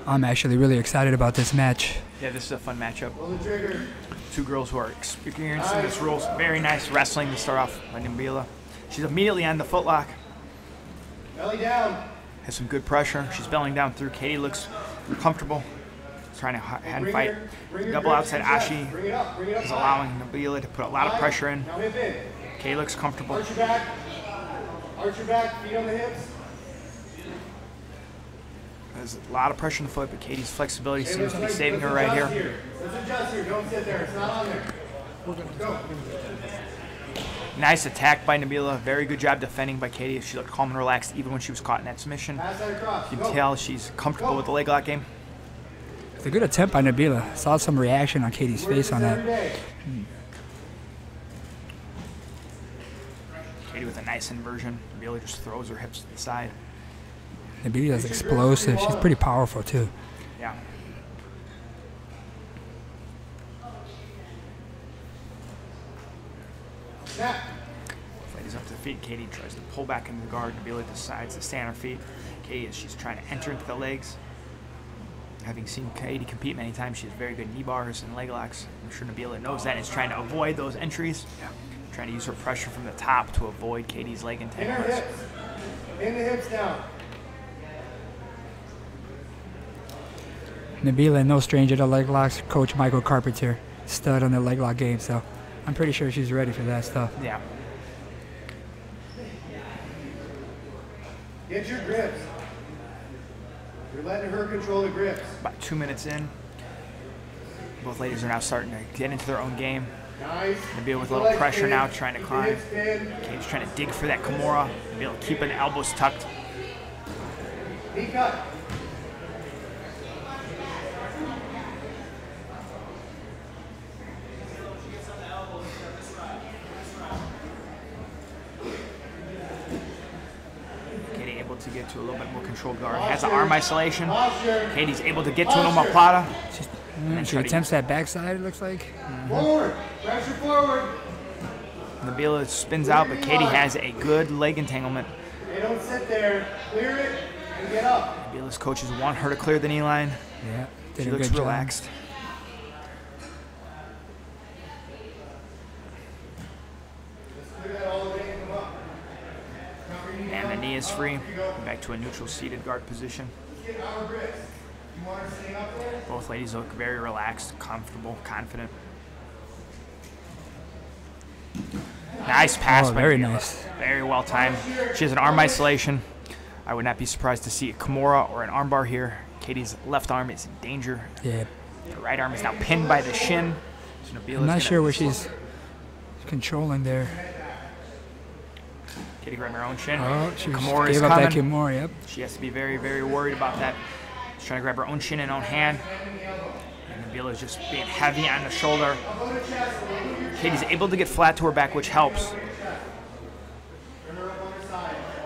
I'm actually really excited about this match. Yeah, this is a fun matchup. Two girls who are experienced in this rules. Very nice wrestling to start off by Nabila. She's immediately on the footlock. Belly down. Has some good pressure. She's bellying down through. Katie looks comfortable. Trying to hand fight. Double outside Ashi is allowing Nabila to put a lot of pressure in. Katie looks comfortable. Arch your back. Arch your back. Feet on the hips. There's a lot of pressure on the foot, but Katie's flexibility seems to be saving her right here. Let's adjust here. Don't sit there. It's not on there. Go. Nice attack by Nabila. Very good job defending by Katie. She looked calm and relaxed even when she was caught in that submission. You can tell she's comfortable with the leg lock game. It's a good attempt by Nabila. Saw some reaction on Katie's face on that. Katie with a nice inversion. Nabila just throws her hips to the side. Nabila's explosive. She's pretty powerful too. Yeah. Ladies up to the feet. Katie tries to pull back into the guard. Nabila decides to stay on her feet. Katie, as she's trying to enter into the legs. Having seen Katie compete many times, she has very good knee bars and leg locks. I'm sure Nabila knows that and is trying to avoid those entries. Yeah. Trying to use her pressure from the top to avoid Katie's leg entanglements. In the hips down. Nabila, no stranger to leg locks. Coach Michael Carpenter, stud on the leg lock game, so I'm pretty sure she's ready for that stuff. Yeah. Get your grips. You're letting her control the grips. About 2 minutes in. Both ladies are now starting to get into their own game. Nice. Nabila with a little pressure now, trying to climb. Katie's trying to dig for that Kimura. Nabila keeping the elbows tucked. Knee cut. Katie able to get to a little bit more controlled guard. Has an arm isolation. Katie's able to get to an omoplata. She attempts that backside, it looks like. Forward. Pressure forward. Nabila spins out, but Katie has a good leg entanglement. Hey, don't sit there. Clear it and get up. Nabila's coaches want her to clear the knee line. Yeah, She looks relaxed. And the knee is free. Back to a neutral seated guard position. Both ladies look very relaxed, comfortable, confident. Nice pass by very Nabila. nice. Very well timed. She has an arm isolation. I would not be surprised to see a Kimura or an armbar here. Katie's left arm is in danger. Yeah. The right arm is now pinned by the shin. So I'm not sure where she's controlling there. Katie grabbing her own shin. Oh, she Kimura is gave up that coming. Kimura, yep. She has to be very, very worried about that. She's trying to grab her own shin and own hand. And Nabila is just being heavy on the shoulder. Katie's able to get flat to her back, which helps.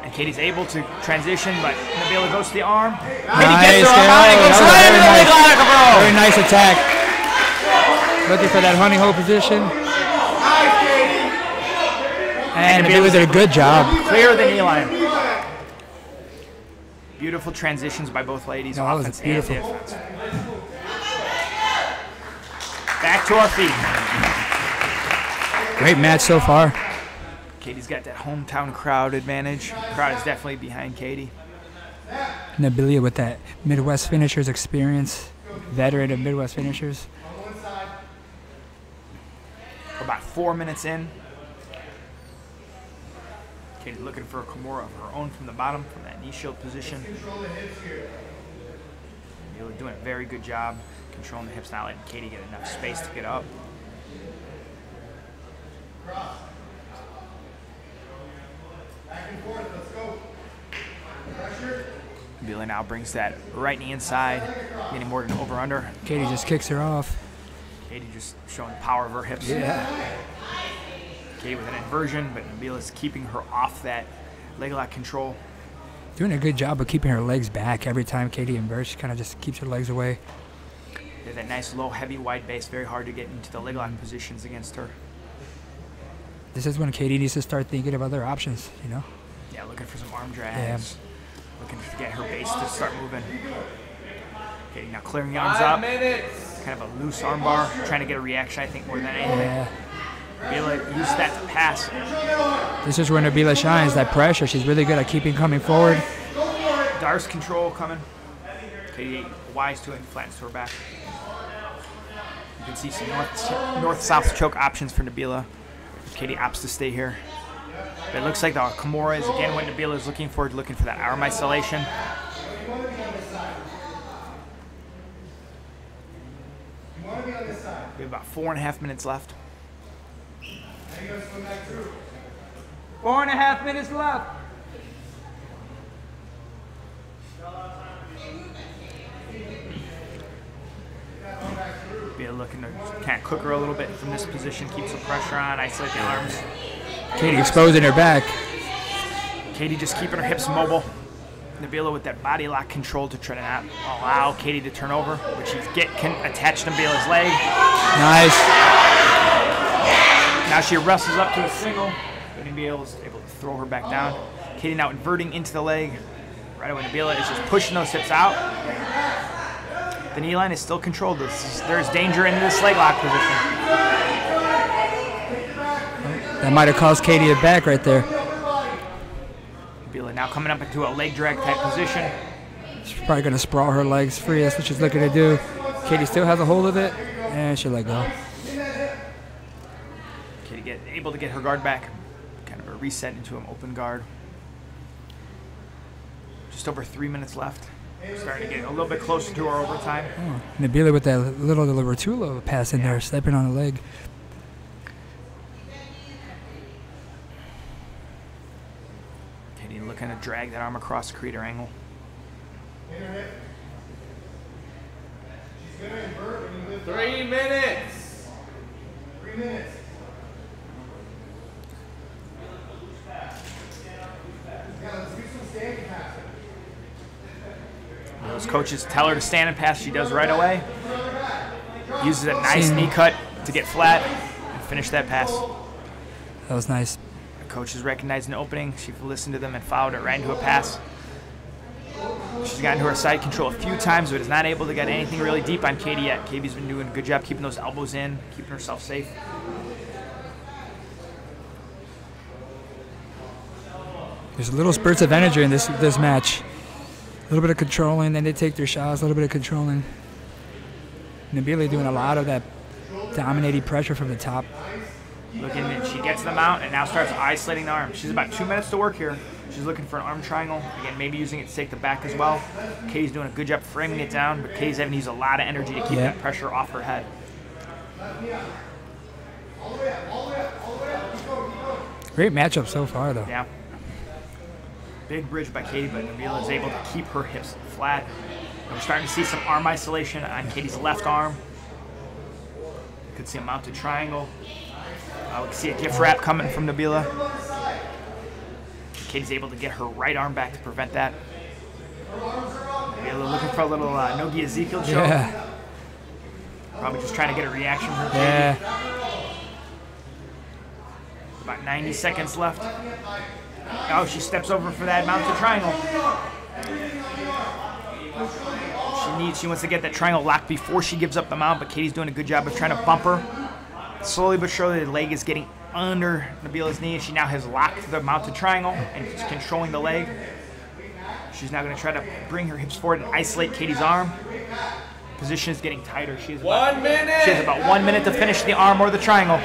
And Katie's able to transition, but Nabila goes to the arm. Katie gets her arm out and goes right into the leg lock, bro. Very nice attack. Looking for that honey hole position. And Nabila did a good job. Clear the knee line. Beautiful transitions by both ladies. No, that was offense beautiful. and defense. Back to our feet. Great match so far. Katie's got that hometown crowd advantage. The crowd is definitely behind Katie. Nabila with that Midwest finishers experience. Veteran of Midwest finishers. We're about 4 minutes in. Katie's looking for a Kimura of her own from the bottom, from that knee shield position. Nabila doing a very good job controlling the hips, not letting Katie get enough space to get up. Nabila now brings that right knee inside, getting more than over-under. Katie just kicks her off. Katie just showing the power of her hips. Yeah. Katie with an inversion, but Nabila's keeping her off that leg lock control. Doing a good job of keeping her legs back every time Katie inverts. She kind of just keeps her legs away. There's that nice low, heavy, wide base. Very hard to get into the leg lock positions against her. This is when Katie needs to start thinking of other options, you know? Yeah, looking for some arm drags. Looking to get her base to start moving. Okay, now clearing the arms up. 5 minutes. Kind of a loose armbar, trying to get a reaction, I think, more than anything. Yeah. Nabila used that to pass. This is where Nabila shines, that pressure. She's really good at keeping coming forward. Darce control coming. Katie wise to it and flattens to her back. You can see some north-south choke options for Nabila. Katie opts to stay here. But it looks like the Kimura is again what Nabila is looking for that arm isolation. We have about 4.5 minutes left. 4.5 minutes left. Nabila looking to kind of cook her a little bit from this position, keep some pressure on, isolate the arms. Katie exposing her back. Katie just keeping her hips mobile. Nabila with that body lock control to try to not allow Katie to turn over, but she can attach Nabila's leg. Nice. Now she wrestles up to a single, but Nabila is able to throw her back down. Katie now inverting into the leg. Right away, Nabila is just pushing those hips out. The knee line is still controlled. There's danger in this leg lock position. That might have caused Katie a back right there. Nabila now coming up into a leg drag type position. She's probably going to sprawl her legs free. That's what she's looking to do. Katie still has a hold of it, and she'll let go. Katie able to get her guard back. Kind of a reset into an open guard. Just over 3 minutes left. We're starting to get a little bit closer to our overtime. Oh, Nabila with that little Rotulo pass in there, stepping on the leg. Katie looking to drag that arm across the creator angle. She's going to invert when you lift 3 minutes. 3 minutes. Yeah, let's do some standing passes. Those coaches tell her to stand and pass. She does right away. Uses a nice knee cut to get flat and finish that pass. That was nice. The coach has recognized an opening. She listened to them and followed it right into a pass. She's gotten to her side control a few times, but is not able to get anything really deep on Katie yet. Katie's been doing a good job keeping those elbows in, keeping herself safe. There's little spurts of energy in this match. A little bit of controlling, then they take their shots, a little bit of controlling. Nabila doing a lot of that dominating pressure from the top. Looking, and she gets the mount and now starts isolating the arm. She's about 2 minutes to work here. She's looking for an arm triangle. Again, maybe using it to take the back as well. Katie's doing a good job framing it down, but Katie's having to use a lot of energy to keep that pressure off her head. Great matchup so far, though. Yeah. Big bridge by Katie, but Nabila is able to keep her hips flat. And we're starting to see some arm isolation on Katie's left arm. You could see a mounted triangle. We can see a gift wrap coming from Nabila. Katie's able to get her right arm back to prevent that. Nabila looking for a little Nogi Ezekiel choke. Yeah. Probably just trying to get a reaction from Katie. Yeah. About 90 seconds left. Oh, she steps over for that mounted triangle. She wants to get that triangle locked before she gives up the mount, but Katie's doing a good job of trying to bump her. Slowly but surely, the leg is getting under Nabila's knee, and she now has locked the mounted triangle and is controlling the leg. She's now going to try to bring her hips forward and isolate Katie's arm. Position is getting tighter. She has about 1 minute to finish the arm or the triangle.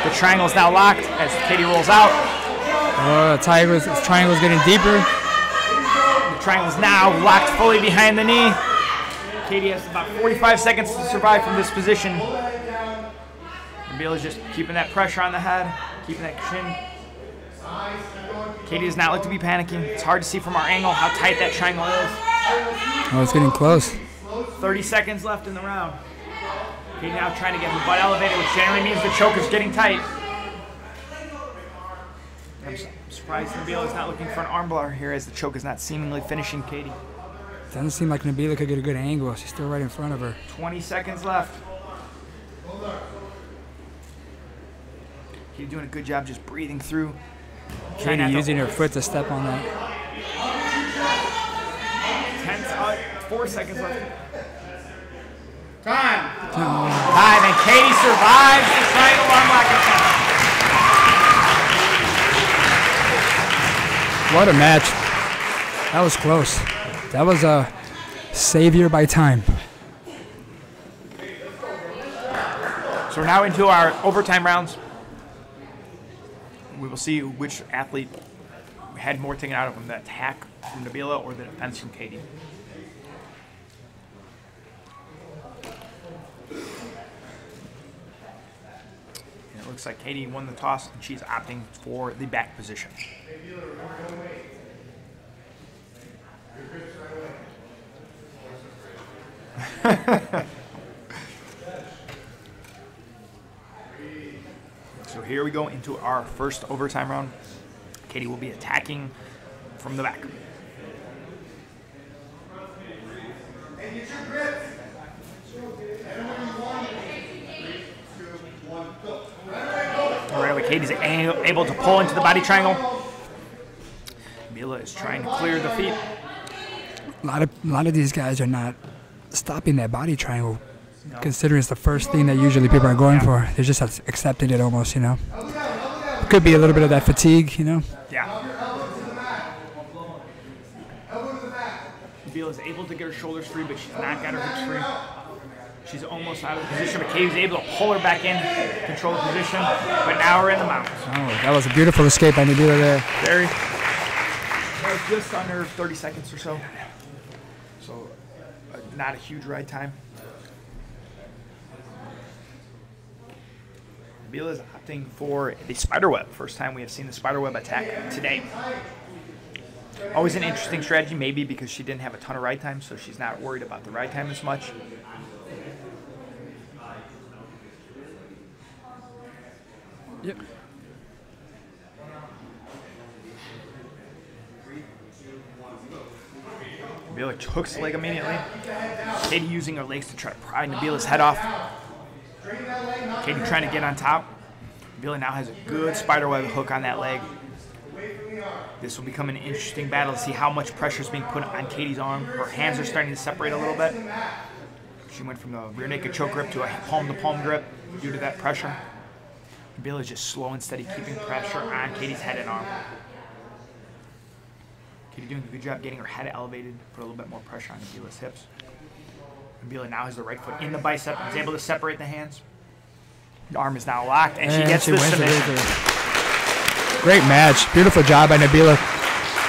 The triangle is now locked as Katie rolls out. Oh, the triangle's getting deeper. The triangle is now locked fully behind the knee. Katie has about 45 seconds to survive from this position. Nabila's just keeping that pressure on the head, keeping that chin. Katie does not look to be panicking. It's hard to see from our angle how tight that triangle is. Oh, it's getting close. 30 seconds left in the round. Katie now trying to get her butt elevated, which generally means the choke is getting tight. I'm surprised Nabila is not looking for an armbar here, as the choke is not seemingly finishing Katie. Doesn't seem like Nabila could get a good angle. She's still right in front of her. 20 seconds left. Katie doing a good job just breathing through. Katie using her foot to step on that. 4 seconds left. Time. Time, and Katie survives the triangle armlock attempt. What a match. That was close. That was a savior by time. So we're now into our overtime rounds. We will see which athlete had more taken out of them, the attack from Nabila or the defense from Katie. And it looks like Katie won the toss, and she's opting for the back position. So here we go into our first overtime round. Katie will be attacking from the back. Right away, Katie's able to pull into the body triangle. Nabila is trying to clear the feet. A lot of these guys are not stopping that body triangle, considering it's the first thing that usually people are going for. They're just accepting it almost, you know. Could be a little bit of that fatigue, you know. Yeah. Nabila is able to get her shoulders free, but she's not got her hips free. She's almost out of the position, but Katie's able to pull her back in, control the position, but now we're in the mountains. Oh, that was a beautiful escape by Nabila there. Very. That was just under 30 seconds or so. So, not a huge ride time. Nabila is opting for the spiderweb. First time we have seen the spiderweb attack today. Always an interesting strategy, maybe because she didn't have a ton of ride time, so she's not worried about the ride time as much. Yep. Nabila hooks the leg immediately. Katie using her legs to try to pry Nabila's head off. Katie trying to get on top. Nabila now has a good spiderweb hook on that leg. This will become an interesting battle to see how much pressure is being put on Katie's arm. Her hands are starting to separate a little bit. She went from the rear naked choke grip to a palm-to-palm grip due to that pressure. Nabila is just slow and steady, keeping pressure on Katie's head and arm. Katie doing a good job getting her head elevated, put a little bit more pressure on Nabila's hips. Nabila now has the right foot in the bicep and is able to separate the hands. The arm is now locked, and she gets the submission. Great match. Beautiful job by Nabila.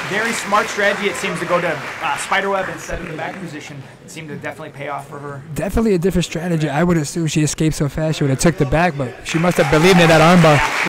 Very smart strategy. It seems to go to spiderweb instead of the back position. It seemed to definitely pay off for her. Definitely a different strategy. I would assume she escaped so fast she would have took the back, but she must have believed in that armbar.